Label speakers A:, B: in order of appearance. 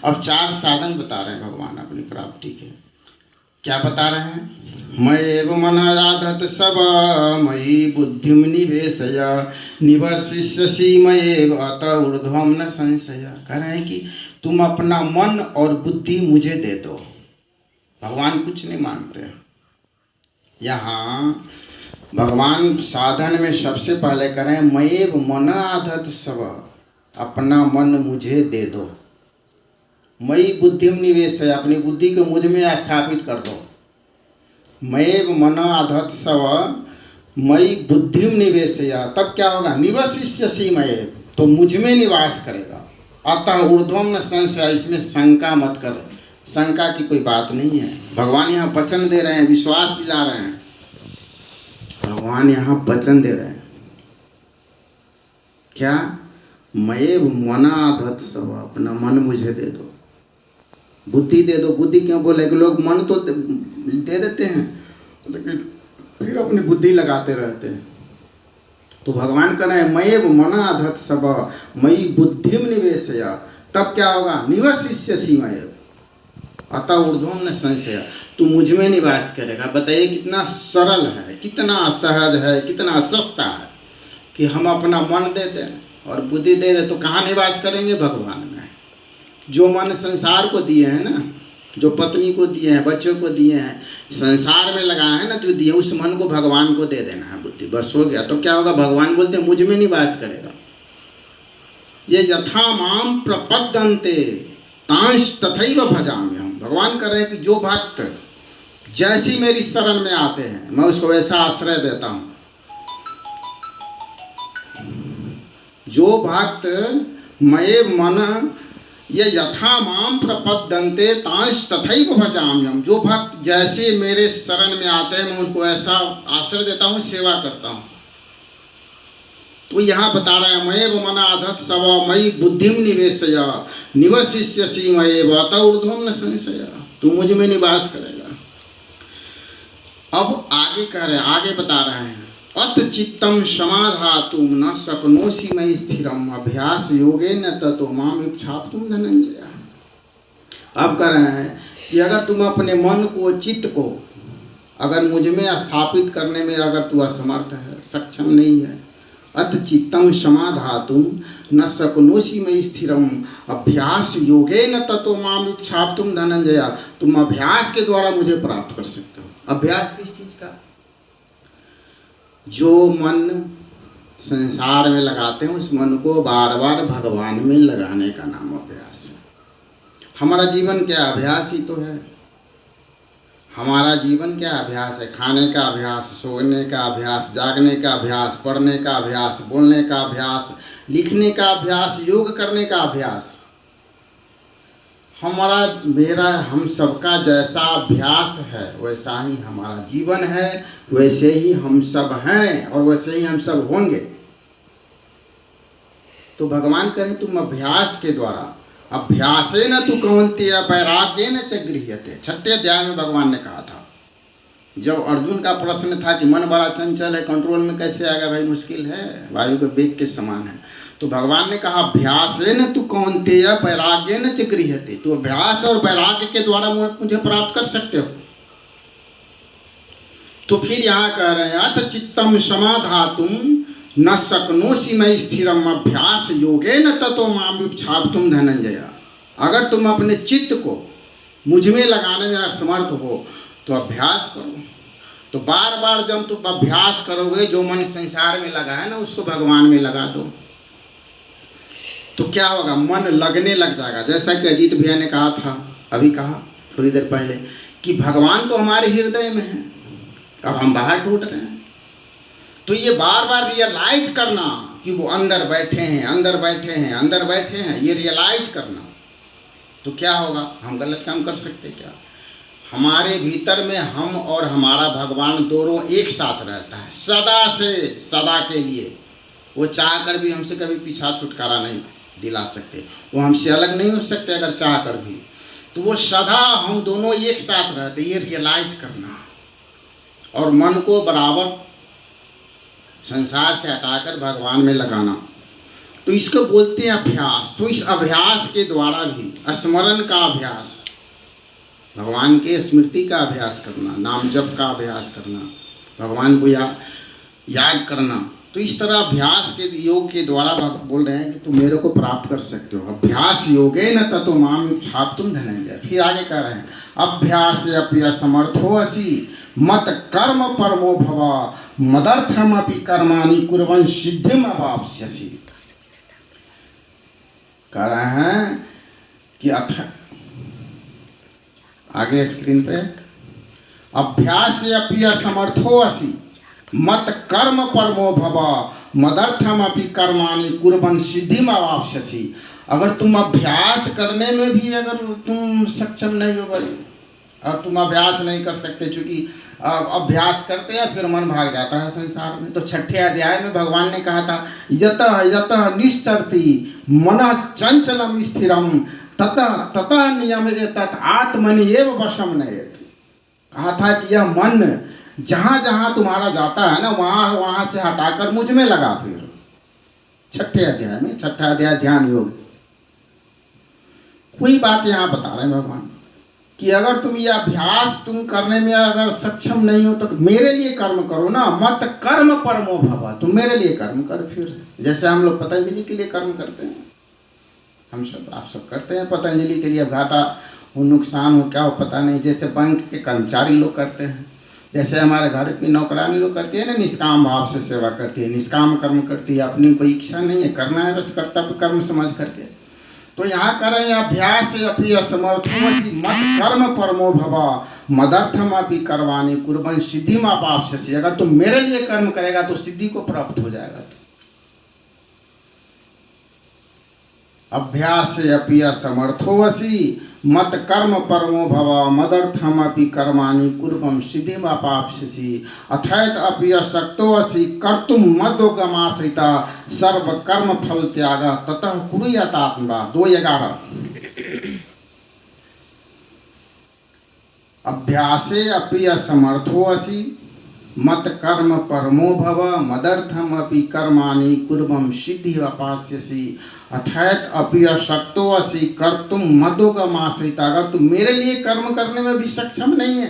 A: अब 4 साधन बता रहे हैं भगवान अपनी प्राप्ति के। क्या बता रहे हैं? मयेव मनायाधत सब मयि बुद्धिम निवेशय निवसिष्यसि मयेव अत ऊर्ध्वम न संशय। कह रहे हैं कि तुम अपना मन और बुद्धि मुझे दे दो। भगवान कुछ नहीं मांगते। यहाँ भगवान साधन में सबसे पहले करें मयेव मनाधत सब, अपना मन मुझे दे दो। मयि बुद्धिम निवेश है, अपनी बुद्धि को मुझ में स्थापित कर दो। मयेव मनाधत सब मयि बुद्धिम निवेश है, तब क्या होगा? निवसिष्यसि मयेव, तो मुझ में निवास करेगा। अतः ऊर्ध्वम न संशय, इसमें शंका मत कर। शंका की कोई बात नहीं है। भगवान यहाँ वचन दे रहे हैं, विश्वास दिला रहे हैं। भगवान यहाँ वचन दे रहे हैं क्या? मयेव मनाधत सब, अपना मन मुझे दे दो, बुद्धि दे दो। बुद्धि क्यों बोले कि लोग मन तो दे देते हैं लेकिन फिर अपनी बुद्धि लगाते रहते हैं। तो भगवान कह रहे हैं मयेव मनाधत सब मयि बुद्धिम निवेशय, तब क्या होगा? निवसिष्यसि मयेव अतः ऊर्ध्वम न संशय, तू मुझ में निवास करेगा। बताइए कितना सरल है, कितना सहज है, कितना सस्ता है कि हम अपना मन दे दें और बुद्धि दे दें तो कहाँ निवास करेंगे? भगवान में। जो मन संसार को दिए हैं ना, जो पत्नी को दिए हैं, बच्चों को दिए हैं, संसार में लगाए हैं ना, जो दिए, उस मन को भगवान को दे देना है बुद्धि, बस हो गया। तो क्या होगा? भगवान बोलते हैं मुझ में निवास करेगा। ये यथा माम प्रपद्यन्ते तांश तथैव भजाम्यहम्। भगवान कह रहे हैं कि जो भक्त जैसी मेरी शरण में आते हैं मैं उसको वैसा आश्रय देता हूँ। जो भक्त मयेव मन ये यथा माम प्रपद्यन्ते तांश तथैव भजाम्यहम्, जो भक्त जैसे मेरे शरण में आते हैं मैं उनको ऐसा आश्रय देता हूँ, सेवा करता हूँ। तो यहाँ बता रहा है मयेव मनाधत सब मयि बुद्धिम निवेशय निवसिष्यसि मयेव अत ऊर्ध्वम न संशय, तू मुझ में निवास करेगा। अब आगे कह रहे हैं, आगे बता रहे हैं अथ चित्तम समाधातुम न शक्नोषि मयि स्थिरम अभ्यास योगेन ततो माम इच्छाप्तुम धनंजय। अब कह रहे हैं कि अगर तुम अपने मन को, चित्त को अगर मुझ में स्थापित करने में अगर तू असमर्थ है, सक्षम नहीं है, अथ चित्तम समाधातुम न शक्नोषि मयि स्थिरम अभ्यास योगेन ततो माम इच्छाप्तुम धनंजय। तुम अभ्यास के द्वारा मुझे प्राप्त कर सकते हो। अभ्यास किस चीज का? जो मन संसार में लगाते हैं उस मन को बार बार भगवान में लगाने का नाम अभ्यास है। हमारा जीवन क्या अभ्यास ही तो है। हमारा जीवन क्या अभ्यास है? खाने का अभ्यास, सोने का अभ्यास, जागने का अभ्यास, पढ़ने का अभ्यास, बोलने का अभ्यास, लिखने का अभ्यास, योग करने का अभ्यास। हमारा, मेरा, हम सबका जैसा अभ्यास है वैसा ही हमारा जीवन है, वैसे ही हम सब हैं और वैसे ही हम सब होंगे। तो भगवान कहें तुम अभ्यास के द्वारा, अभ्यासेन तु कौन्तेय वैराग्येन च गृह्यते। 6वें अध्याय में भगवान ने कहा था, जब अर्जुन का प्रश्न था कि मन बड़ा चंचल है, कंट्रोल में कैसे आएगा भाई, मुश्किल है, वायु के वेग के समान है। तो भगवान ने कहा अभ्यासेन तु कौन्तेय वैराग्येन च गृह्यते, तो अभ्यास और वैराग्य के द्वारा मुझे प्राप्त कर सकते हो। तो फिर यहाँ कह रहे हैं अथ चित्तम समाधातुम न शक्नोषि मयि स्थिरम अभ्यास योगेन ततो माम इच्छाप्तुम धनंजय। अगर तुम अपने चित्त को मुझ में लगाने में असमर्थ हो तो अभ्यास करो। तो बार बार जब तुम अभ्यास करोगे, जो मन संसार में लगा है ना उसको भगवान में लगा दो, तो क्या होगा? मन लगने लग जाएगा। जैसा कि अजीत भैया ने कहा था, अभी कहा थोड़ी देर पहले, कि भगवान तो हमारे हृदय में है, अब हम बाहर ढूंढ रहे हैं। तो ये बार बार रियलाइज करना कि वो अंदर बैठे हैं, अंदर बैठे हैं, अंदर बैठे हैं, ये रियलाइज करना, तो क्या होगा? हम गलत काम कर सकते क्या? हमारे भीतर में हम और हमारा भगवान दोनों एक साथ रहता है, सदा से सदा के लिए। वो चाह कर भी हमसे कभी पीछा छुटकारा नहीं दिला सकते, वो हमसे अलग नहीं हो सकते अगर चाह कर भी। तो वो सदा हम दोनों एक साथ रहते, ये रियलाइज करना। और मन को बराबर संसार से हटाकर भगवान में लगाना। तो इसको बोलते हैं अभ्यास। तो इस अभ्यास के द्वारा भी, स्मरण का अभ्यास, भगवान के स्मृति का अभ्यास करना, नाम जप का अभ्यास करना, भगवान को याद करना, तो इस तरह अभ्यास के योग के द्वारा बोल रहे हैं कि तुम मेरे को प्राप्त कर सकते हो। अभ्यास योगेन ततो माम युक्ष्याप्तुम धनंजय। फिर आगे कह रहे हैं अभ्यास अपि असमर्थो असि मत कर्म परमो भव मदर्थमपि कर्माणि कुर्वन् सिद्धिम अवाप्स्यसि। कह रहे हैं कि आगे स्क्रीन पे अभ्यास अपि असमर्थो असि मत कर्म परमो भव मदर्थमपि कर्माणि कुर्वन् सिद्धिम अवाप्स्यसि। अगर तुम अभ्यास करने में भी अगर तुम सक्षम नहीं हो भाई, और तुम अभ्यास नहीं कर सकते, चूंकि अभ्यास करते हैं फिर मन भाग जाता है संसार में। तो 6ठे अध्याय में भगवान ने कहा था यतः यतः निश्चरति मनः चंचलम स्थिरम ततः ततः नियम्यते आत्मनि एव वशम नयेत्। कहा था कि यह मन जहाँ जहाँ तुम्हारा जाता है ना, वहाँ वहाँ से हटाकर मुझ में लगा। फिर 6ठे अध्याय में, 6ठा अध्याय ध्यान योग, कोई बात यहाँ बता रहे हैं भगवान कि अगर तुम ये अभ्यास तुम करने में अगर सक्षम नहीं हो तो मेरे लिए कर्म करो ना। मत कर्म परमो भव, तुम मेरे लिए कर्म कर। फिर जैसे हम लोग पतंजलि के लिए कर्म करते हैं, हम सब आप सब करते हैं पतंजलि के लिए। घाटा हो नुकसान हो क्या हो पता नहीं, जैसे बैंक के कर्मचारी लोग करते हैं, जैसे हमारे घर की नौकरानी लोग करती है ना, निष्काम भाव से सेवा करती है, निष्काम कर्म करती है, अपनी कोई इच्छा नहीं है, करना है बस कर्तव्य कर्म समझ करके। तो यहाँ करें अभ्यास अपि असमर्थोऽसि मत कर्म परमो भव मदर्थमपि कर्माणि कुर्वन् सिद्धिम अवाप्स्यसि। अगर तुम मेरे लिए कर्म करेगा तो सिद्धि को प्राप्त हो जाएगा। अभ्यास अपि असमर्थोऽसि मत कर्म परमो भव मदर्थमपि कर्माणि कुर्वन् सिद्धिम अवाप्स्यसि अथैत अपि अशक्तोऽसि कर्तुं मद्योगमाश्रिता सर्व कर्म फल त्याग ततः कुर्यात्मा। 2:11 अभ्यासे अपि असमर्थोऽसि मत कर्म परमो भव मदर्थमपि कर्माणि कुर्वन् सिद्धिम अवाप्स्यसि अथैत अपि अशक्तोऽसि कर्तुं मद्योगमाश्रिता। अगर तुम मेरे लिए कर्म करने में भी सक्षम नहीं है